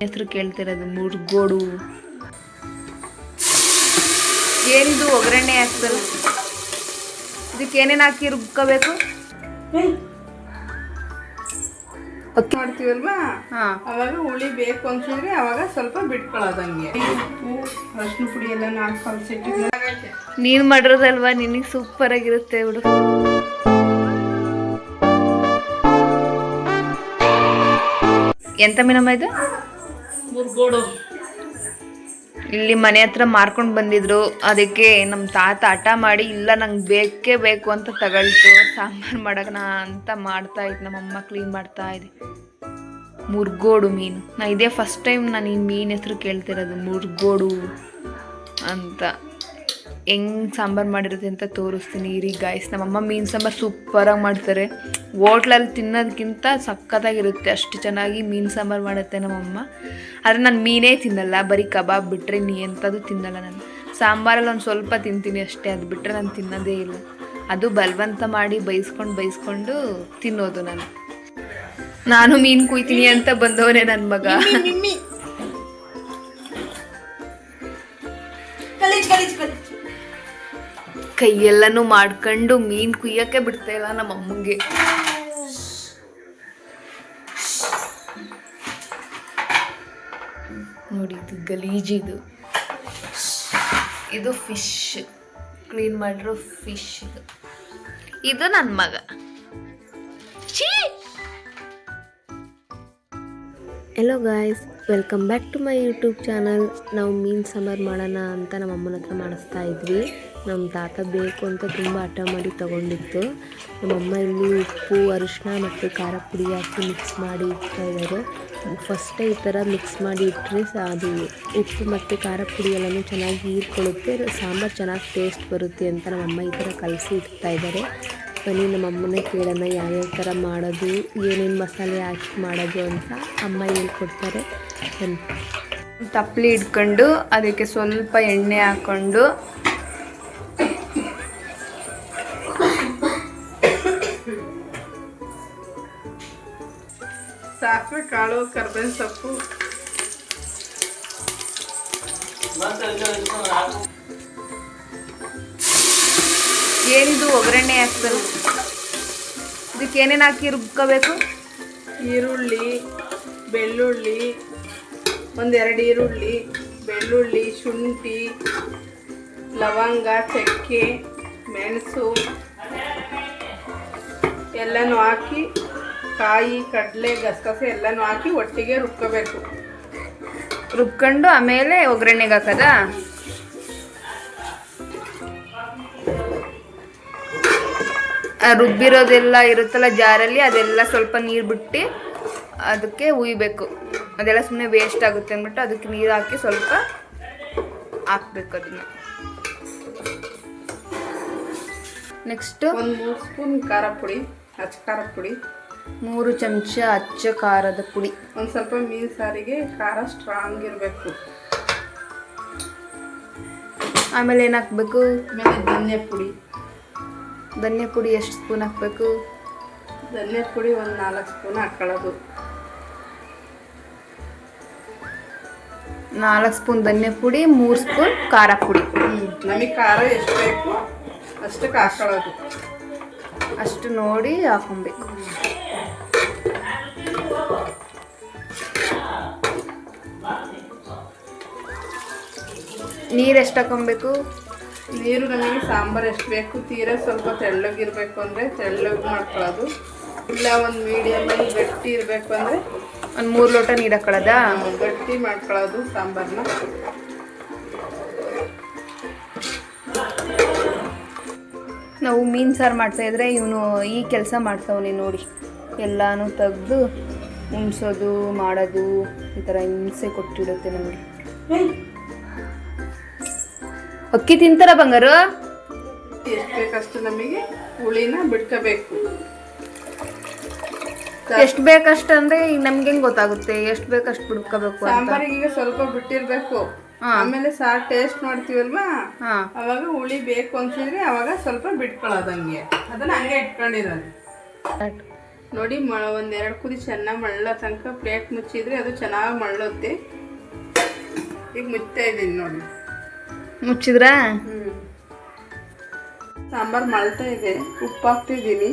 ಹೆಸರು ಕೇಳ್ತಿರೋದು ಮುರ್ಗೋಡು. ಏನಿದು ಒಗ್ಗರಣೆ ಹಾಕ್ತಾರೆ, ಇದಕ್ಕೆ ಏನೇನು ಹಾಕಿ ರುಬ್ಕೋಬೇಕು? ಅಕ್ಕಿ ಮಾಡ್ತೀವಲ್ವಾ, ಅವಾಗ ಹುಳಿ ಬೇಕು ಅನ್ಸಿದ್ರೆ ಅವಾಗ ಸ್ವಲ್ಪ ಬಿಟ್ಕೊಳ್ಳೋದಂಗೆ. ಉಪ್ಪು ಅರಿಶಿನ ಪುಡಿ ಎಲ್ಲ ನಾಲ್ಕು ಕಲ್ಸಿಟ್ಟು ನೀನು ಮಾಡಿರೋದಲ್ವಾ, ನಿನಗೆ ಸೂಪರ್ ಆಗಿರುತ್ತೆ ಬಿಡು. ಎಂತ ಮೀನಮ್ಮ ಇದು? ಮುರ್ಗೋಡು. ಇಲ್ಲಿ ಮನೆ ಹತ್ರ ಮಾರ್ಕೊಂಡು ಬಂದಿದ್ರು, ಅದಕ್ಕೆ ನಮ್ಮ ತಾತ ಹಠ ಮಾಡಿ ಇಲ್ಲ ನಂಗೆ ಬೇಕೇ ಬೇಕು ಅಂತ ತಗೊಳ್ತು. ಸಾಂಬಾರು ಮಾಡೋಣ ಅಂತ ಮಾಡ್ತಾ ಇದ್ದು, ನಮ್ಮಮ್ಮ ಕ್ಲೀನ್ ಮಾಡ್ತಾ ಇದೆ. ಮುರ್ಗೋಡು ಮೀನು, ನಾ ಇದೇ ಫಸ್ಟ್ ಟೈಮ್ ನಾನು ಈ ಮೀನು ಹೆಸರು ಕೇಳ್ತಿರೋದು, ಮುರ್ಗೋಡು ಅಂತ. ಹೆಂಗೆ ಸಾಂಬಾರು ಮಾಡಿರುತ್ತೆ ಅಂತ ತೋರಿಸ್ತೀನಿ ಇರಿ ಗಾಯ್ಸ್. ನಮ್ಮಮ್ಮ ಮೀನು ಸಾಂಬಾರು ಸೂಪರಾಗಿ ಮಾಡ್ತಾರೆ, ಹೋಟ್ಲಲ್ಲಿ ತಿನ್ನೋದಕ್ಕಿಂತ ಸಖತ್ತಾಗಿರುತ್ತೆ, ಅಷ್ಟು ಚೆನ್ನಾಗಿ ಮೀನು ಸಾಂಬಾರು ಮಾಡುತ್ತೆ ನಮ್ಮಮ್ಮ. ಆದರೆ ನಾನು ಮೀನೇ ತಿನ್ನಲ್ಲ, ಬರೀ ಕಬಾಬ್ ಬಿಟ್ಟರೆ ನೀ ಎಂಥದ್ದು ತಿನ್ನಲ್ಲ. ನಾನು ಸಾಂಬಾರಲ್ಲಿ ಒಂದು ಸ್ವಲ್ಪ ತಿಂತೀನಿ ಅಷ್ಟೇ, ಅದು ಬಿಟ್ಟರೆ ನಾನು ತಿನ್ನೋದೇ ಇಲ್ಲ. ಅದು ಬಲವಂತ ಮಾಡಿ ಬೈಸ್ಕೊಂಡು ತಿನ್ನೋದು. ನಾನು ಮೀನು ಕುಯ್ತೀನಿ ಅಂತ ಬಂದವನೇ ನನ್ನ ಮಗ. ಕೈಯೆಲ್ಲನೂ ಮಾಡ್ಕೊಂಡು ಮೀನು ಕುಯ್ಯೋಕ್ಕೆ ಬಿಡ್ತಾ ಇಲ್ಲ ನಮ್ಮ ಅಮ್ಮಂಗೆ. ನೋಡಿ ಇದು ಗಲೀಜಿದು, ಇದು ಫಿಶ್, ಕ್ಲೀನ್ ಮಾಡಿರೋ ಫಿಶ್. ಇದು ನನ್ನ ಮಗ. Hello guys, welcome back to my YouTube channel. ನಾವು ಮೀನು ಸಾಂಬಾರು ಮಾಡೋಣ ಅಂತ ನಮ್ಮ ಅಮ್ಮನ ಹತ್ರ ಮಾಡಿಸ್ತಾ ಇದ್ವಿ. ನಮ್ಮ ತಾತ ಬೇಕು ಅಂತ ತುಂಬ ಹಠ ಮಾಡಿ ತೊಗೊಂಡಿತ್ತು. ನಮ್ಮಮ್ಮ ಇಲ್ಲಿ ಉಪ್ಪು ಅರಿಶಿನ ಮತ್ತು ಖಾರ ಪುಡಿ ಹಾಕಿ ಮಿಕ್ಸ್ ಮಾಡಿ ಇಡ್ತಾ ಇದ್ದಾರೆ. ಫಸ್ಟೇ ಈ ಥರ ಮಿಕ್ಸ್ ಮಾಡಿ ಇಟ್ಟರೆ ಅದು ಉಪ್ಪು ಮತ್ತು ಖಾರ ಪುಡಿ ಎಲ್ಲನೂ ಚೆನ್ನಾಗಿ ಹೀರ್ಕೊಳ್ಳುತ್ತೆ, ಸಾಂಬಾರು ಚೆನ್ನಾಗಿ ಟೇಸ್ಟ್ ಬರುತ್ತೆ ಅಂತ ನಮ್ಮಮ್ಮ ಈ ಥರ ಕಲಸಿ ಇಡ್ತಾ ಇದ್ದಾರೆ. ಬನ್ನಿ ನಮ್ಮಮ್ಮನೇ ಕೇಳೋಣ ಯಾವ್ಯಾವ ಥರ ಮಾಡೋದು, ಏನೇನು ಮಸಾಲೆ ಹಾಕಿ ಮಾಡೋದು ಅಂತ ಅಮ್ಮ ಹೇಳ್ಕೊಡ್ತಾರೆ. ತಪ್ಪಲಿ ಇಟ್ಕೊಂಡು ಅದಕ್ಕೆ ಸ್ವಲ್ಪ ಎಣ್ಣೆ ಹಾಕ್ಕೊಂಡು ಸಾಸಿವೆ ಕಾಳು ಕರ್ಬೇವಿನ ಸೊಪ್ಪು ಏನಿದು ಒಗ್ಗರಣೆ ಹಾಕ್ತಾರೆ, ಇದಕ್ಕೆ ಏನೇನು ಹಾಕಿ ರುಬ್ಕೋಬೇಕು? ಈರುಳ್ಳಿ, ಬೆಳ್ಳುಳ್ಳಿ, ಒಂದೆರಡು ಈರುಳ್ಳಿ, ಬೆಳ್ಳುಳ್ಳಿ, ಶುಂಠಿ, ಲವಂಗ, ಚಕ್ಕೆ, ಮೆಣಸು ಎಲ್ಲನೂ ಹಾಕಿ, ಕಾಯಿ, ಕಡಲೆ, ಗಸಗಸೆ ಎಲ್ಲನೂ ಹಾಕಿ ಒಟ್ಟಿಗೆ ರುಬ್ಕೋಬೇಕು. ರುಬ್ಕೊಂಡು ಆಮೇಲೆ ಒಗ್ಗರಣೆಗೆ ಹಾಕೋದಾ? ರುಬ್ಬಿರೋದೆಲ್ಲ ಇರುತ್ತಲ್ಲ ಜಾರಲ್ಲಿ, ಅದೆಲ್ಲ ಸ್ವಲ್ಪ ನೀರು ಬಿಟ್ಟು ಅದಕ್ಕೆ ಹುಯ್ಬೇಕು. ಅದೆಲ್ಲ ಸುಮ್ಮನೆ ವೇಸ್ಟ್ ಆಗುತ್ತೆ ಅಂದ್ಬಿಟ್ಟು ಅದಕ್ಕೆ ನೀರು ಹಾಕಿ ಸ್ವಲ್ಪ ಹಾಕ್ಬೇಕು ಅದನ್ನ. ನೆಕ್ಸ್ಟು 3 ಸ್ಪೂನ್ ಖಾರ ಪುಡಿ, ಅಚ್ಚ ಖಾರ ಪುಡಿ, 3 ಚಮಚ ಅಚ್ಚ ಖಾರದ ಪುಡಿ. ಒಂದು ಸ್ವಲ್ಪ ಮೀನು ಸಾರಿಗೆ ಖಾರ ಸ್ಟ್ರಾಂಗ್ ಇರಬೇಕು. ಆಮೇಲೆ ಏನು ಹಾಕ್ಬೇಕು? ಆಮೇಲೆ ಧನಿಯಾ ಪುಡಿ. ಧನಿಯಾ ಪುಡಿ ಎಷ್ಟು ಸ್ಪೂನ್ ಹಾಕಬೇಕು? ಧನಿಯಾ ಪುಡಿ ಒಂದು 4 ಸ್ಪೂನ್ ಹಾಕೊಳ್ಳೋದು. 4 ಸ್ಪೂನ್ ಧನಿಯಾ ಪುಡಿ, 3 ಸ್ಪೂನ್ ಖಾರ ಪುಡಿ. ನಮಗೆ ಖಾರ ಎಷ್ಟು ಬೇಕು ಅಷ್ಟಕ್ಕೆ ಹಾಕೊಳ್ಳೋದು. ಅಷ್ಟು ನೋಡಿ ಹಾಕೊಬೇಕು. ನೀರು ಎಷ್ಟು ಹಾಕೊಬೇಕು? ನೀರು ನಮಗೆ ಸಾಂಬಾರು ಎಷ್ಟು ಬೇಕು, ತೀರಾ ಸ್ವಲ್ಪ ತೆಳ್ಳಗಿರಬೇಕು ಅಂದರೆ ತೆಳ್ಳಗೆ ಮಾಡ್ಕೊಳ್ಳೋದು, ಇಲ್ಲ ಒಂದು ಮೀಡಿಯಮಲ್ಲಿ ಗಟ್ಟಿ ಇರಬೇಕು ಅಂದರೆ ಒಂದು 3 ಲೋಟ ನೀರು ಹಾಕೊಳ್ಳೋದಾ? ಗಟ್ಟಿ ಮಾಡ್ಕೊಳ್ಳೋದು ಸಾಂಬಾರನ್ನ. ನಾವು ಮೀನು ಸಾರು ಮಾಡ್ತಾಯಿದ್ರೆ ಇವನು ಈ ಕೆಲಸ ಮಾಡ್ತಾವನೆ ನೋಡಿ, ಎಲ್ಲನೂ ತೆಗೆದು ಉಣ್ಸೋದು ಮಾಡೋದು ಈ ಥರ ಹಿಂಸೆ ಕೊಟ್ಟಿಡುತ್ತೆ ನಮಗೆ. ಅಕ್ಕಿ ತಿಂತಾರ ಬಂಗಾರು? ಎಷ್ಟು ಬೇಕಷ್ಟು ನಮಗೆ ಹುಳಿನ ಬಿಡ್ಕೋಬೇಕು. ಎಷ್ಟು ಬೇಕಷ್ಟು ಅಂದ್ರೆ ಈಗ ನಮ್ಗೆ ಹೆಂಗ್ ಗೊತ್ತಾಗುತ್ತೆ ಎಷ್ಟು ಬೇಕಷ್ಟು ಬಿಡ್ಕೋಬೇಕು? ಸಾಂಬಾರಿಗೆ ಈಗ ಸ್ವಲ್ಪ ಬಿಟ್ಟಿರ್ಬೇಕು, ಆಮೇಲೆ ಸಾರು ಟೇಸ್ಟ್ ಮಾಡ್ತೀವಲ್ವಾ, ಅವಾಗ ಹುಳಿ ಬೇಕು ಅನ್ಸಿದ್ರೆ ಅವಾಗ ಸ್ವಲ್ಪ ಬಿಟ್ಕೊಳ್ಳೋದಂಗೆ, ಅದನ್ನ ಹಂಗೆ ಇಟ್ಕೊಂಡಿರೋದು. ನೋಡಿ ಒಂದೆರಡು ಕುದಿ ಚೆನ್ನಾಗಿ ಮಳ್ಳ ತನಕ ಪ್ಲೇಟ್ ಮುಚ್ಚಿದ್ರೆ ಅದು ಚೆನ್ನಾಗಿ ಮಳ್ಳುತ್ತೆ. ಈಗ ಮುಚ್ತಾ ಇದ್ದೀನಿ ನೋಡಿ. ಮುಚ್ಚಿದ್ರಾ? ಸಾಂಬಾರು ಮಳ್ತಾ ಇದೆ. ಉಪ್ಪು ಹಾಕ್ತಿದ್ದೀನಿ.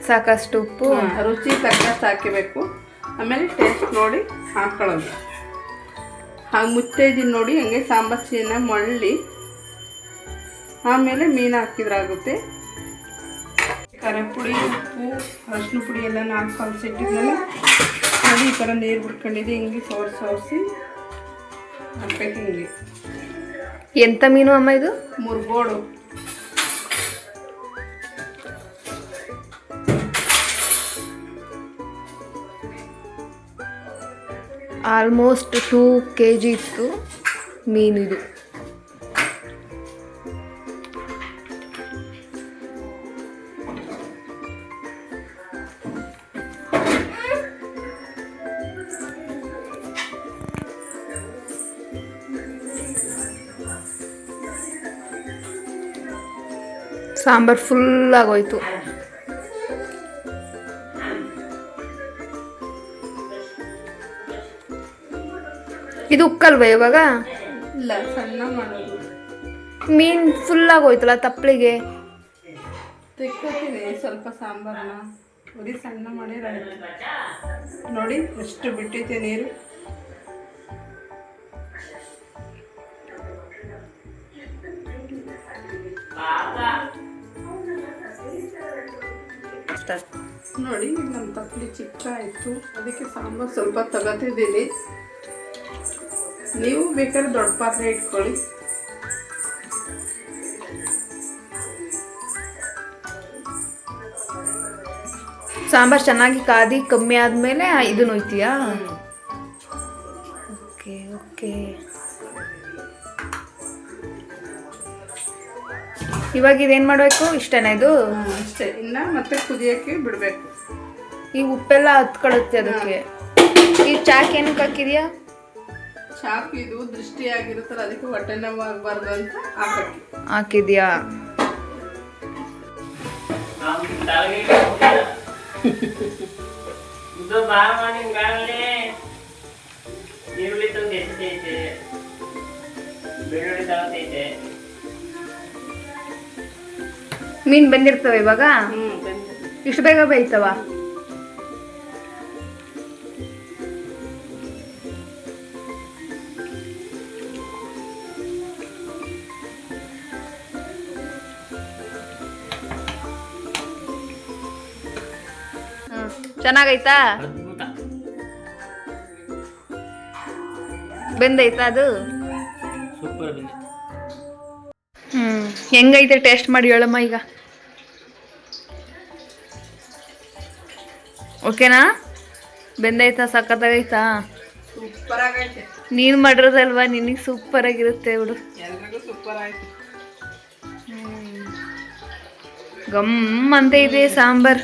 ಸಾಕಷ್ಟು ಉಪ್ಪು, ರುಚಿ ತಕ್ಕಷ್ಟು ಹಾಕಬೇಕು. ಆಮೇಲೆ ಟೇಸ್ಟ್ ನೋಡಿ ಹಾಕೊಳ್ಳೋದು. ಹಾಗೆ ಮುಚ್ತಾ ಇದ್ದೀನಿ ನೋಡಿ. ಹಂಗೆ ಸಾಂಬಾರು ಚೆನ್ನಾಗಿ ಮಳ್ಳಿ ಆಮೇಲೆ ಮೀನು ಹಾಕಿದ್ರಾಗುತ್ತೆ. ಖಾರ ಪುಡಿ, ಉಪ್ಪು, ಅರಿಶಿನ ಪುಡಿ ಎಲ್ಲ ನಾಲ್ಕು ಕಲಸಿಟ್ಟಿದ್ಮೇಲೆ ನೋಡಿ ಈ ಥರ ನೀರು ಬಿಟ್ಕೊಂಡಿದ್ದೆ. ಹಿಂಗೆ ಸೋರಿಸಿ ಹಾಕ್ಬೇಕು. ಹಿಂಗೆ ಎಂಥ ಮೀನು ಅಮ್ಮ ಇದು? ಮುರ್ಗೋಡು. ಆಲ್ಮೋಸ್ಟ್ 2 kg ಇತ್ತು ಮೀನು ಇದು. ಸಾಂಬಾರು ಫುಲ್ ಆಗೋಯ್ತು. ಇದು ಉಕ್ಕಲ್ವಾ ಇವಾಗ? ಇಲ್ಲ, ಸಣ್ಣ ಮಾಡೋದು. ಮೀನು ಫುಲ್ ಆಗೋಯ್ತಲ್ಲ ತಪ್ಪಲಿಗೆ. ತೆಕ್ಕೋತೀನಿ ಸ್ವಲ್ಪ ಸಾಂಬಾರನ್ನ. ಬರೀ ಸಣ್ಣ ಮಾಡಿರ ನೋಡಿ ಎಷ್ಟು ಬಿಟ್ಟೈತೆ ನೀರು. ನೋಡಿ ನಮ್ಮ ತಪ್ಪಲಿ ಚಿಕ್ಕ ಆಯಿತು. ಅದಕ್ಕೆ ಸಾಂಬಾರು ಸ್ವಲ್ಪ ತಗೋತಿದ್ದೀನಿ. ನೀವು ಬೇಕಾದ್ರೆ ದೊಡ್ಡ ಪಾತ್ರೆ ಇಟ್ಕೊಳ್ಳಿ. ಸಾಂಬಾರು ಚೆನ್ನಾಗಿ ಕಾದಿ ಕಮ್ಮಿ ಆದಮೇಲೆ ಇದನ್ನ ಹೋಯ್ತೀಯಾ? Okay okay. ಇವಾಗ ಇದೇನು ಮಾಡಬೇಕು? ಇಷ್ಟೇನಾ ಇದು? ಅಷ್ಟೇ. ಇನ್ನು ಮತ್ತೆ ಕುದಿಯೋಕ್ಕೆ ಬಿಡಬೇಕು. ಈ ಉಪ್ಪೆಲ್ಲ ಹತ್ಕೊಳುತ್ತೆ ಅದಕ್ಕೆ. ಈ ಚಾಕ್ ಏನಕ್ಕೆ ಹಾಕಿದ್ಯಾ? ಚಾಕು ಇದು ದೃಷ್ಟಿ ಆಗಿರುತ್ತಲ್ಲ, ಅದಕ್ಕೆ ಹೊಟ್ಟೆ ನೋವು ಆಗಬಾರ್ದು ಅಂತ ಹಾಕಿದ್ಯಾ? ಮೀನು ಬಂದಿರ್ತವೆ ಇವಾಗ? ಇಷ್ಟು ಬೇಗ ಬೇಯ್ತವ? ಚೆನ್ನಾಗೈತಾ? ಬೆಂದೈತಾ ಅದು? ಹೆಂಗೈತೆ ಟೇಸ್ಟ್ ಮಾಡಿ ಹೇಳಮ್ಮ ಈಗ. ಓಕೆನಾ? ಬೆಂದೈತಾ? ಸಖತ್ತಾಗೈತಾ? ಸೂಪರ್ ಆಗೈತೆ. ನೀನು ಮಾಡಿರೋದಲ್ವಾ, ನಿನಗೆ ಸೂಪರ್ ಆಗಿರುತ್ತೆ ಬಿಡು. ಎಲ್ರಿಗೂ ಸೂಪರ್ ಆಯ್ತು. ಗಮ್ ಅಂತ ಇದೆ ಸಾಂಬಾರ್.